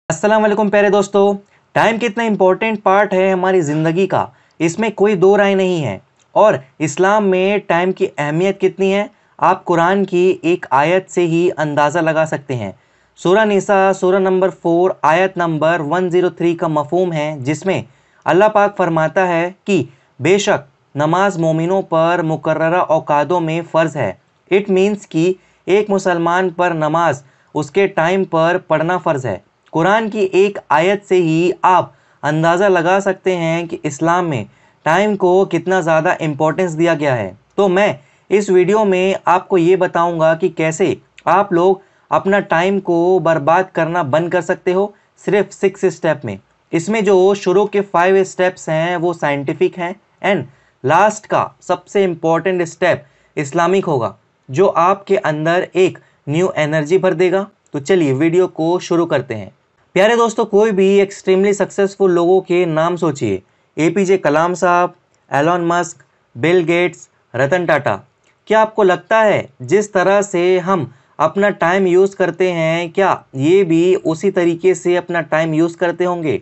अस्सलाम वालेकुम प्यारे दोस्तों। टाइम कितना इम्पोर्टेंट पार्ट है हमारी ज़िंदगी का, इसमें कोई दो राय नहीं है। और इस्लाम में टाइम की अहमियत कितनी है, आप कुरान की एक आयत से ही अंदाज़ा लगा सकते हैं। सूरह निसा सूरह नंबर 4 आयत नंबर 103 का मफ़हूम है, जिसमें अल्लाह पाक फरमाता है कि बेशक नमाज मोमिनों पर मुकर्ररा औकातों में फ़र्ज़ है। इट मीन्स कि एक मुसलमान पर नमाज उसके टाइम पर पढ़ना फ़र्ज़ है। कुरान की एक आयत से ही आप अंदाज़ा लगा सकते हैं कि इस्लाम में टाइम को कितना ज़्यादा इम्पोर्टेंस दिया गया है। तो मैं इस वीडियो में आपको ये बताऊंगा कि कैसे आप लोग अपना टाइम को बर्बाद करना बंद कर सकते हो, सिर्फ 6 स्टेप में। इसमें जो शुरू के 5 स्टेप्स हैं वो साइंटिफिक हैं, एंड लास्ट का सबसे इम्पोर्टेंट स्टेप इस्लामिक होगा, जो आपके अंदर एक न्यू एनर्जी भर देगा। तो चलिए वीडियो को शुरू करते हैं। प्यारे दोस्तों, कोई भी एक्सट्रीमली सक्सेसफुल लोगों के नाम सोचिए। एपीजे कलाम साहब, Elon Musk, Bill Gates, Ratan Tata. क्या आपको लगता है जिस तरह से हम अपना टाइम यूज़ करते हैं, क्या ये भी उसी तरीके से अपना टाइम यूज़ करते होंगे?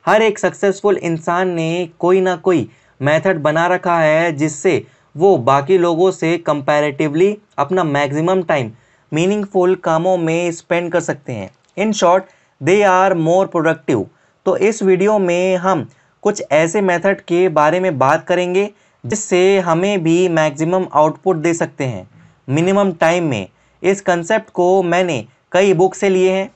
हर एक सक्सेसफुल इंसान ने कोई ना कोई मेथड बना रखा है जिससे वो बाकी लोगों से कंपैरेटिवली अपना मैक्सिमम टाइम मीनिंगफुल कामों में स्पेंड कर सकते हैं। In short, they are more productive. तो इस वीडियो में हम कुछ ऐसे मेथड के बारे में बात करेंगे जिससे हमें भी मैक्सिमम आउटपुट दे सकते हैं मिनिमम टाइम में। इस कंसेप्ट को मैंने कई बुक से लिए हैं,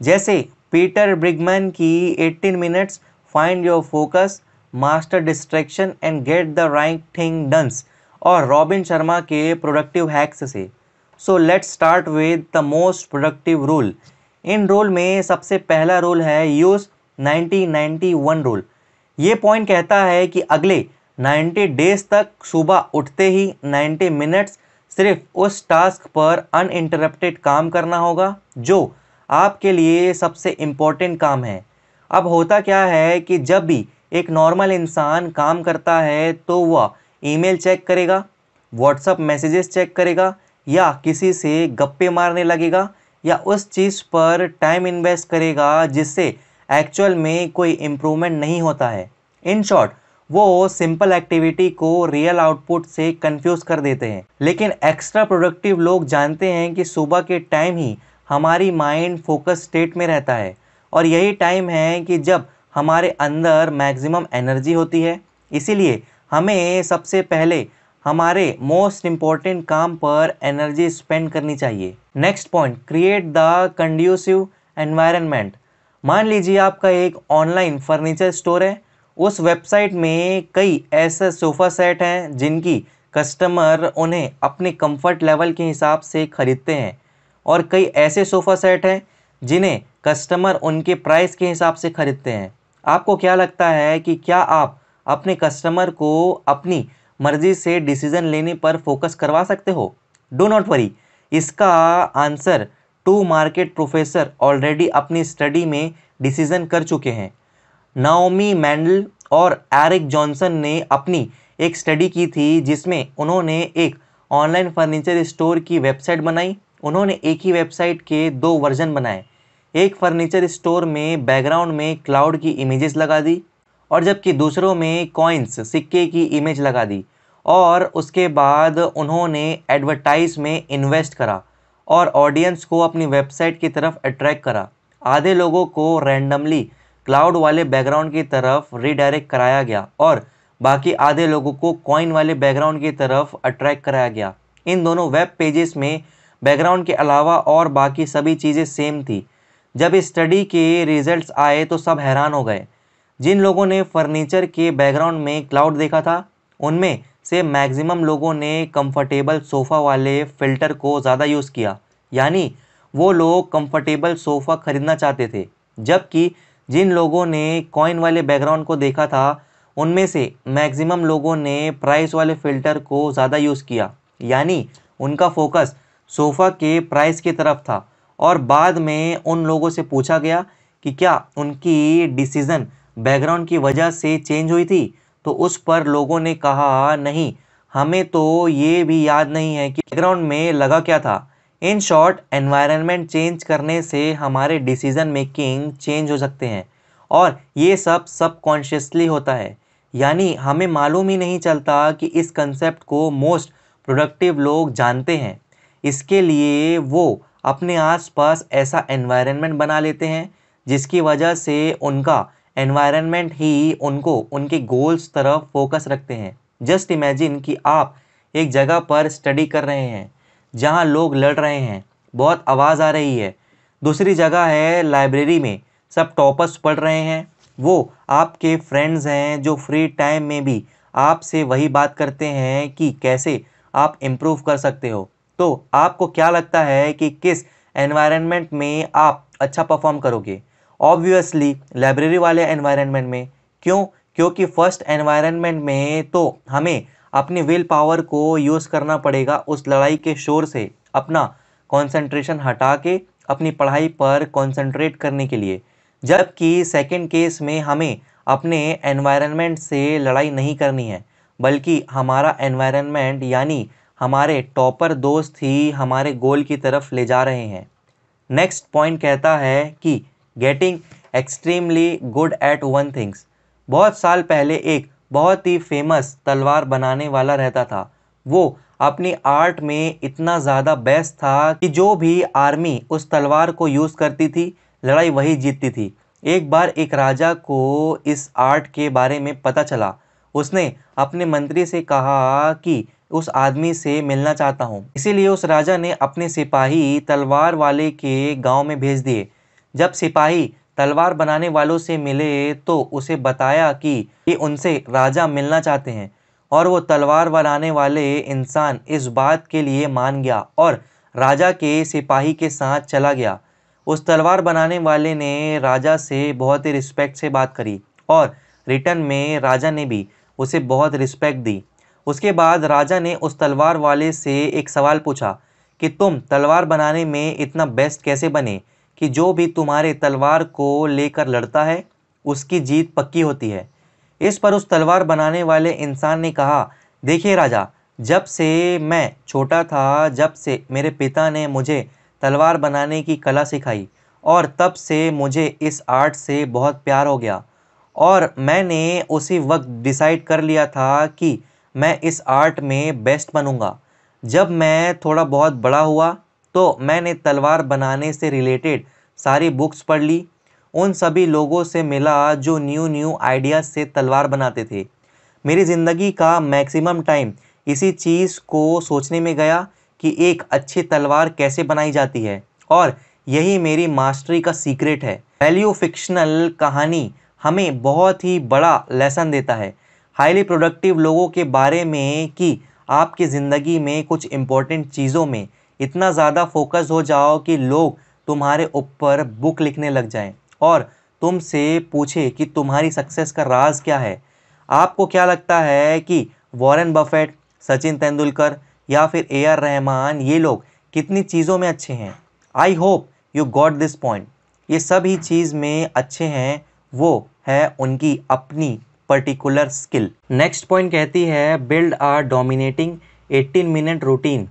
जैसे पीटर ब्रिगमैन की 18 minutes find your focus, master distraction and get the right thing done, और रॉबिन शर्मा के प्रोडक्टिव हैक्स से। So let's start with the most productive rule. इन रूल में सबसे पहला रूल है यूज़ 90-90-1 रूल। ये पॉइंट कहता है कि अगले 90 डेज तक सुबह उठते ही 90 मिनट्स सिर्फ उस टास्क पर अनइंटरप्टेड काम करना होगा जो आपके लिए सबसे इम्पोर्टेंट काम है। अब होता क्या है कि जब भी एक नॉर्मल इंसान काम करता है तो वह ईमेल चेक करेगा, व्हाट्सअप मैसेजेस चेक करेगा, या किसी से गप्पे मारने लगेगा, या उस चीज़ पर टाइम इन्वेस्ट करेगा जिससे एक्चुअल में कोई इम्प्रूवमेंट नहीं होता है। इन शॉर्ट, वो सिंपल एक्टिविटी को रियल आउटपुट से कंफ्यूज कर देते हैं। लेकिन एक्स्ट्रा प्रोडक्टिव लोग जानते हैं कि सुबह के टाइम ही हमारी माइंड फोकस स्टेट में रहता है, और यही टाइम है कि जब हमारे अंदर मैक्सिमम एनर्जी होती है। इसीलिए हमें सबसे पहले हमारे मोस्ट इम्पॉर्टेंट काम पर एनर्जी स्पेंड करनी चाहिए। Next point, create the conducive environment. मान लीजिए आपका एक ऑनलाइन फर्नीचर स्टोर है। उस वेबसाइट में कई ऐसे सोफ़ा सेट हैं जिनकी कस्टमर उन्हें अपने कंफर्ट लेवल के हिसाब से खरीदते हैं, और कई ऐसे सोफ़ा सेट हैं जिन्हें कस्टमर उनके प्राइस के हिसाब से खरीदते हैं। आपको क्या लगता है कि क्या आप अपने कस्टमर को अपनी मर्जी से डिसीजन लेने पर फोकस करवा सकते हो? डो नॉट वरी, इसका आंसर 2 मार्केट प्रोफेसर ऑलरेडी अपनी स्टडी में डिसीजन कर चुके हैं। नाओमी मेंडल और एरिक जॉनसन ने अपनी एक स्टडी की थी जिसमें उन्होंने एक ऑनलाइन फर्नीचर स्टोर की वेबसाइट बनाई। उन्होंने एक ही वेबसाइट के 2 वर्जन बनाए। एक फर्नीचर स्टोर में बैकग्राउंड में क्लाउड की इमेजेस लगा दी, और जबकि दूसरों में कॉइन्स सिक्के की इमेज लगा दी। और उसके बाद उन्होंने एडवर्टाइज में इन्वेस्ट करा और ऑडियंस को अपनी वेबसाइट की तरफ अट्रैक्ट करा। आधे लोगों को रैंडमली क्लाउड वाले बैकग्राउंड की तरफ रीडायरेक्ट कराया गया, और बाकी आधे लोगों को कॉइन वाले बैकग्राउंड की तरफ अट्रैक्ट कराया गया। इन दोनों वेब पेजेस में बैकग्राउंड के अलावा और बाकी सभी चीज़ें सेम थी। जब इस स्टडी के रिजल्ट्स आए तो सब हैरान हो गए। जिन लोगों ने फर्नीचर के बैकग्राउंड में क्लाउड देखा था, उनमें से मैक्सिमम लोगों ने कंफर्टेबल सोफ़ा वाले फ़िल्टर को ज़्यादा यूज़ किया, यानी वो लोग कंफर्टेबल सोफ़ा खरीदना चाहते थे। जबकि जिन लोगों ने कॉइन वाले बैकग्राउंड को देखा था, उनमें से मैक्सिमम लोगों ने प्राइस वाले फ़िल्टर को ज़्यादा यूज़ किया, यानी उनका फोकस सोफ़ा के प्राइस की तरफ था। और बाद में उन लोगों से पूछा गया कि क्या उनकी डिसीज़न बैकग्राउंड की वजह से चेंज हुई थी, तो उस पर लोगों ने कहा नहीं, हमें तो ये भी याद नहीं है कि बैकग्राउंड में लगा क्या था। इन शॉर्ट, एनवायरनमेंट चेंज करने से हमारे डिसीजन मेकिंग चेंज हो सकते हैं और ये सब सबकॉन्शियसली होता है। यानी हमें मालूम ही नहीं चलता कि इस कंसेप्ट को मोस्ट प्रोडक्टिव लोग जानते हैं। इसके लिए वो अपने आसपास ऐसा एनवायरनमेंट बना लेते हैं जिसकी वजह से उनका एनवायरनमेंट ही उनको उनके गोल्स तरफ फोकस रखते हैं। जस्ट इमेजिन कि आप एक जगह पर स्टडी कर रहे हैं जहां लोग लड़ रहे हैं, बहुत आवाज़ आ रही है। दूसरी जगह है लाइब्रेरी में, सब टॉपर्स पढ़ रहे हैं, वो आपके फ्रेंड्स हैं जो फ्री टाइम में भी आपसे वही बात करते हैं कि कैसे आप इम्प्रूव कर सकते हो। तो आपको क्या लगता है कि किस एनवायरनमेंट में आप अच्छा परफॉर्म करोगे? ऑब्वियसली लाइब्रेरी वाले एनवायरनमेंट में। क्यों? क्योंकि फर्स्ट एनवायरनमेंट में तो हमें अपनी विल पावर को यूज़ करना पड़ेगा उस लड़ाई के शोर से अपना कंसंट्रेशन हटा के अपनी पढ़ाई पर कंसंट्रेट करने के लिए। जबकि सेकंड केस में हमें अपने एनवायरनमेंट से लड़ाई नहीं करनी है, बल्कि हमारा एनवायरनमेंट यानी हमारे टॉपर दोस्त ही हमारे गोल की तरफ ले जा रहे हैं। नेक्स्ट पॉइंट कहता है कि getting extremely good at one things. बहुत साल पहले एक बहुत ही फेमस तलवार बनाने वाला रहता था। वो अपनी आर्ट में इतना ज़्यादा बेस्ट था कि जो भी आर्मी उस तलवार को यूज़ करती थी, लड़ाई वही जीतती थी। एक बार एक राजा को इस आर्ट के बारे में पता चला। उसने अपने मंत्री से कहा कि उस आदमी से मिलना चाहता हूँ। इसीलिए उस राजा ने अपने सिपाही तलवार वाले के गांव में भेज दिए। जब सिपाही तलवार बनाने वालों से मिले तो उसे बताया कि उनसे राजा मिलना चाहते हैं और वो तलवार बनाने वाले इंसान इस बात के लिए मान गया और राजा के सिपाही के साथ चला गया। उस तलवार बनाने वाले ने राजा से बहुत ही रिस्पेक्ट से बात करी और रिटर्न में राजा ने भी उसे बहुत रिस्पेक्ट दी। उसके बाद राजा ने उस तलवार वाले से एक सवाल पूछा कि तुम तलवार बनाने में इतना बेस्ट कैसे बने कि जो भी तुम्हारे तलवार को लेकर लड़ता है उसकी जीत पक्की होती है। इस पर उस तलवार बनाने वाले इंसान ने कहा, देखिए राजा, जब से मैं छोटा था, जब से मेरे पिता ने मुझे तलवार बनाने की कला सिखाई और तब से मुझे इस आर्ट से बहुत प्यार हो गया और मैंने उसी वक्त डिसाइड कर लिया था कि मैं इस आर्ट में बेस्ट बनूंगा। जब मैं थोड़ा बहुत बड़ा हुआ तो मैंने तलवार बनाने से रिलेटेड सारी बुक्स पढ़ ली, उन सभी लोगों से मिला जो न्यू न्यू आइडियाज़ से तलवार बनाते थे। मेरी ज़िंदगी का मैक्सिमम टाइम इसी चीज़ को सोचने में गया कि एक अच्छी तलवार कैसे बनाई जाती है और यही मेरी मास्टरी का सीक्रेट है। वैल्यू फिक्शनल कहानी हमें बहुत ही बड़ा लेसन देता है हाईली प्रोडक्टिव लोगों के बारे में कि आपकी ज़िंदगी में कुछ इम्पोर्टेंट चीज़ों में इतना ज़्यादा फोकस हो जाओ कि लोग तुम्हारे ऊपर बुक लिखने लग जाएं और तुमसे पूछे कि तुम्हारी सक्सेस का राज क्या है। आपको क्या लगता है कि वॉरेन बफेट, सचिन तेंदुलकर या फिर AR रहमान ये लोग कितनी चीज़ों में अच्छे हैं? I hope you got this point. ये सभी चीज़ में अच्छे हैं, वो है उनकी अपनी पर्टिकुलर स्किल। नेक्स्ट पॉइंट कहती है build a dominating 18 minute routine.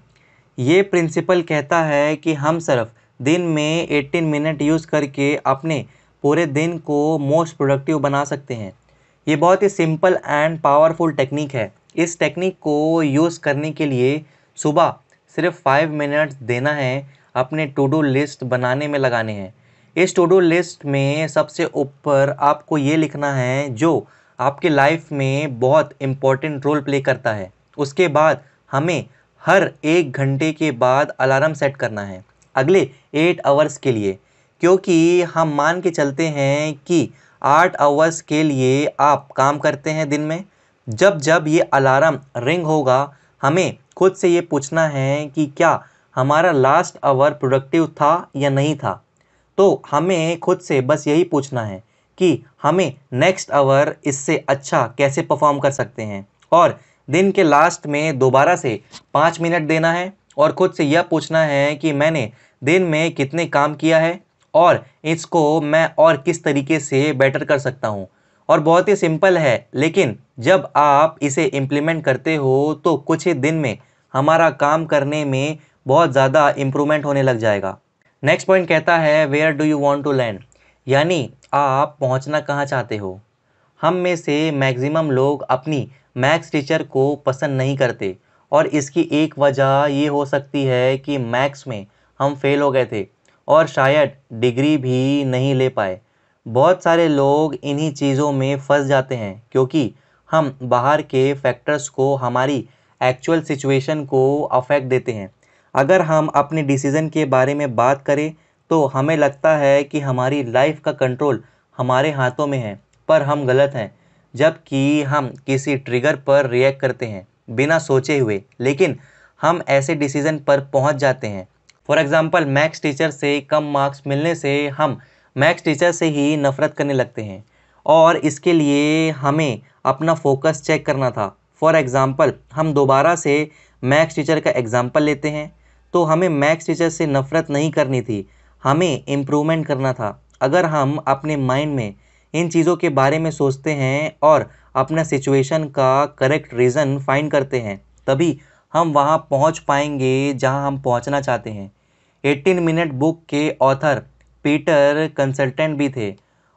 ये प्रिंसिपल कहता है कि हम सिर्फ दिन में 18 मिनट यूज़ करके अपने पूरे दिन को मोस्ट प्रोडक्टिव बना सकते हैं। ये बहुत ही सिंपल एंड पावरफुल टेक्निक है। इस टेक्निक को यूज़ करने के लिए सुबह सिर्फ 5 मिनट्स देना है, अपने टू डू लिस्ट बनाने में लगाने हैं। इस टू डू लिस्ट में सबसे ऊपर आपको ये लिखना है जो आपके लाइफ में बहुत इम्पोर्टेंट रोल प्ले करता है। उसके बाद हमें हर 1 घंटे के बाद अलार्म सेट करना है अगले 8 आवर्स के लिए, क्योंकि हम मान के चलते हैं कि 8 आवर्स के लिए आप काम करते हैं दिन में। जब जब ये अलार्म रिंग होगा हमें खुद से ये पूछना है कि क्या हमारा लास्ट आवर प्रोडक्टिव था या नहीं था। तो हमें खुद से बस यही पूछना है कि हमें नेक्स्ट आवर इससे अच्छा कैसे परफॉर्म कर सकते हैं और दिन के लास्ट में दोबारा से 5 मिनट देना है और खुद से यह पूछना है कि मैंने दिन में कितने काम किया है और इसको मैं और किस तरीके से बेटर कर सकता हूँ। और बहुत ही सिंपल है, लेकिन जब आप इसे इम्प्लीमेंट करते हो तो कुछ ही दिन में हमारा काम करने में बहुत ज़्यादा इम्प्रूवमेंट होने लग जाएगा। नेक्स्ट पॉइंट कहता है where do you want to land, यानी आप पहुंचना कहाँ चाहते हो। हम में से मैक्सिमम लोग अपनी मैथ्स टीचर को पसंद नहीं करते और इसकी एक वजह ये हो सकती है कि मैथ्स में हम फेल हो गए थे और शायद डिग्री भी नहीं ले पाए। बहुत सारे लोग इन्हीं चीज़ों में फंस जाते हैं क्योंकि हम बाहर के फैक्टर्स को हमारी एक्चुअल सिचुएशन को अफेक्ट देते हैं। अगर हम अपने डिसीज़न के बारे में बात करें तो हमें लगता है कि हमारी लाइफ का कंट्रोल हमारे हाथों में है, पर हम गलत हैं। जबकि हम किसी ट्रिगर पर रिएक्ट करते हैं बिना सोचे हुए, लेकिन हम ऐसे डिसीज़न पर पहुंच जाते हैं। फॉर एग्ज़ाम्पल, मैथ्स टीचर से कम मार्क्स मिलने से हम मैथ्स टीचर से ही नफ़रत करने लगते हैं और इसके लिए हमें अपना फोकस चेक करना था। फॉर एग्ज़ाम्पल, हम दोबारा से मैथ्स टीचर का एग्ज़ाम्पल लेते हैं तो हमें मैथ्स टीचर से नफ़रत नहीं करनी थी, हमें इम्प्रूवमेंट करना था। अगर हम अपने माइंड में इन चीज़ों के बारे में सोचते हैं और अपना सिचुएशन का करेक्ट रीज़न फाइंड करते हैं, तभी हम वहाँ पहुँच पाएंगे जहाँ हम पहुँचना चाहते हैं। 18 मिनट बुक के ऑथर पीटर कंसल्टेंट भी थे।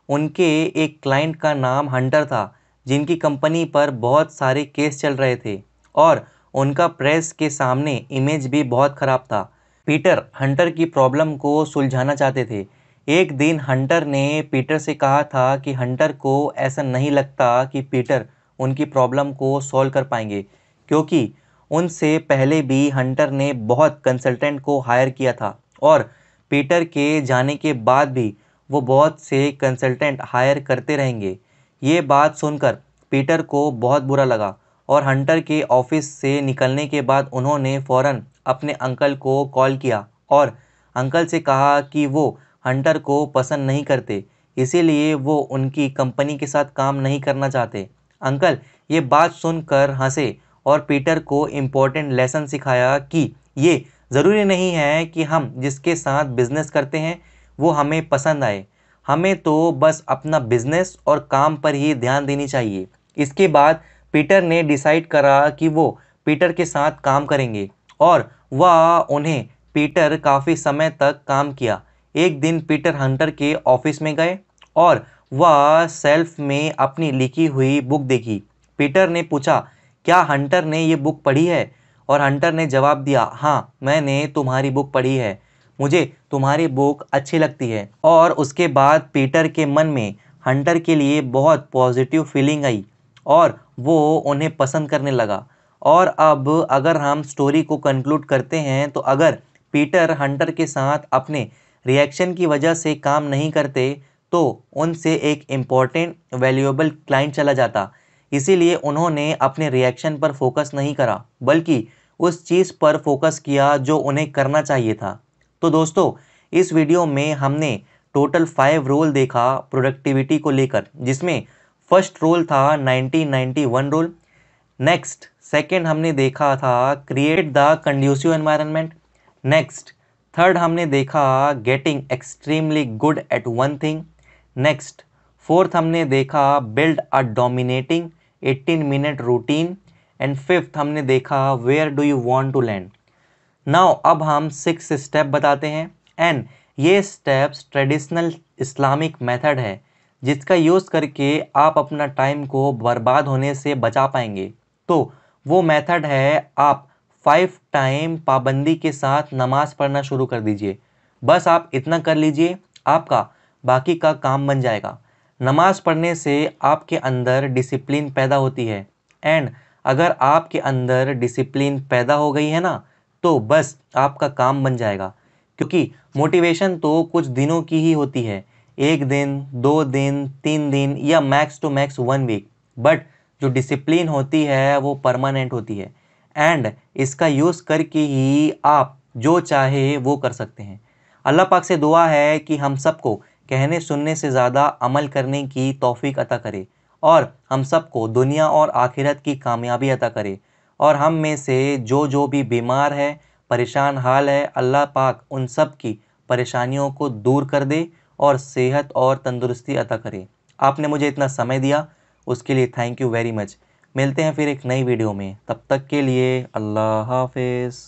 उनके एक क्लाइंट का नाम हंटर था, जिनकी कंपनी पर बहुत सारे केस चल रहे थे और उनका प्रेस के सामने इमेज भी बहुत ख़राब था। पीटर हंटर की प्रॉब्लम को सुलझाना चाहते थे। एक दिन हंटर ने पीटर से कहा था कि हंटर को ऐसा नहीं लगता कि पीटर उनकी प्रॉब्लम को सॉल्व कर पाएंगे, क्योंकि उनसे पहले भी हंटर ने बहुत कंसल्टेंट को हायर किया था और पीटर के जाने के बाद भी वो बहुत से कंसल्टेंट हायर करते रहेंगे। ये बात सुनकर पीटर को बहुत बुरा लगा और हंटर के ऑफिस से निकलने के बाद उन्होंने फ़ौरन अपने अंकल को कॉल किया और अंकल से कहा कि वो हंटर को पसंद नहीं करते, इसीलिए वो उनकी कंपनी के साथ काम नहीं करना चाहते। अंकल ये बात सुनकर हंसे और पीटर को इम्पोर्टेंट लेसन सिखाया कि ये ज़रूरी नहीं है कि हम जिसके साथ बिजनेस करते हैं वो हमें पसंद आए, हमें तो बस अपना बिजनेस और काम पर ही ध्यान देनी चाहिए। इसके बाद पीटर ने डिसाइड करा कि वो पीटर के साथ काम करेंगे और वह उन्हें पीटर काफ़ी समय तक काम किया। एक दिन पीटर हंटर के ऑफिस में गए और वह सेल्फ में अपनी लिखी हुई बुक देखी। पीटर ने पूछा, क्या हंटर ने ये बुक पढ़ी है? और हंटर ने जवाब दिया, हाँ मैंने तुम्हारी बुक पढ़ी है, मुझे तुम्हारी बुक अच्छी लगती है। और उसके बाद पीटर के मन में हंटर के लिए बहुत पॉजिटिव फीलिंग आई और वो उन्हें पसंद करने लगा। और अब अगर हम स्टोरी को कंक्लूड करते हैं तो अगर पीटर हंटर के साथ अपने रिएक्शन की वजह से काम नहीं करते तो उनसे एक इम्पॉर्टेंट वैल्यूएबल क्लाइंट चला जाता। इसीलिए उन्होंने अपने रिएक्शन पर फोकस नहीं करा, बल्कि उस चीज़ पर फोकस किया जो उन्हें करना चाहिए था। तो दोस्तों, इस वीडियो में हमने टोटल 5 रूल देखा प्रोडक्टिविटी को लेकर, जिसमें फर्स्ट रूल था 1991 रूल। नेक्स्ट सेकंड हमने देखा था create the conducive environment. Next third हमने देखा getting extremely good at one thing. Next fourth हमने देखा build a dominating 18 minute routine. And fifth हमने देखा where do you want to land. Now अब हम 6 स्टेप बताते हैं एंड ये स्टेप्स ट्रेडिशनल इस्लामिक मेथड है जिसका यूज़ करके आप अपना टाइम को बर्बाद होने से बचा पाएंगे। तो वो मेथड है, आप 5 टाइम पाबंदी के साथ नमाज़ पढ़ना शुरू कर दीजिए। बस आप इतना कर लीजिए, आपका बाकी का काम बन जाएगा। नमाज़ पढ़ने से आपके अंदर डिसिप्लिन पैदा होती है एंड अगर आपके अंदर डिसिप्लिन पैदा हो गई है ना, तो बस आपका काम बन जाएगा। क्योंकि मोटिवेशन तो कुछ दिनों की ही होती है, 1 दिन 2 दिन 3 दिन या max to max 1 week, but जो डिसिप्लिन होती है वो परमानेंट होती है एंड इसका यूज़ करके ही आप जो चाहे वो कर सकते हैं। अल्लाह पाक से दुआ है कि हम सबको कहने सुनने से ज़्यादा अमल करने की तौफीक अता करे और हम सबको दुनिया और आखिरत की कामयाबी अता करे। और हम में से जो भी बीमार है, परेशान हाल है, अल्लाह पाक उन सब की परेशानियों को दूर कर दे और सेहत और तंदुरुस्ती अता करे। आपने मुझे इतना समय दिया उसके लिए थैंक यू वेरी मच। मिलते हैं फिर एक नई वीडियो में, तब तक के लिए अल्लाह हाफिज़।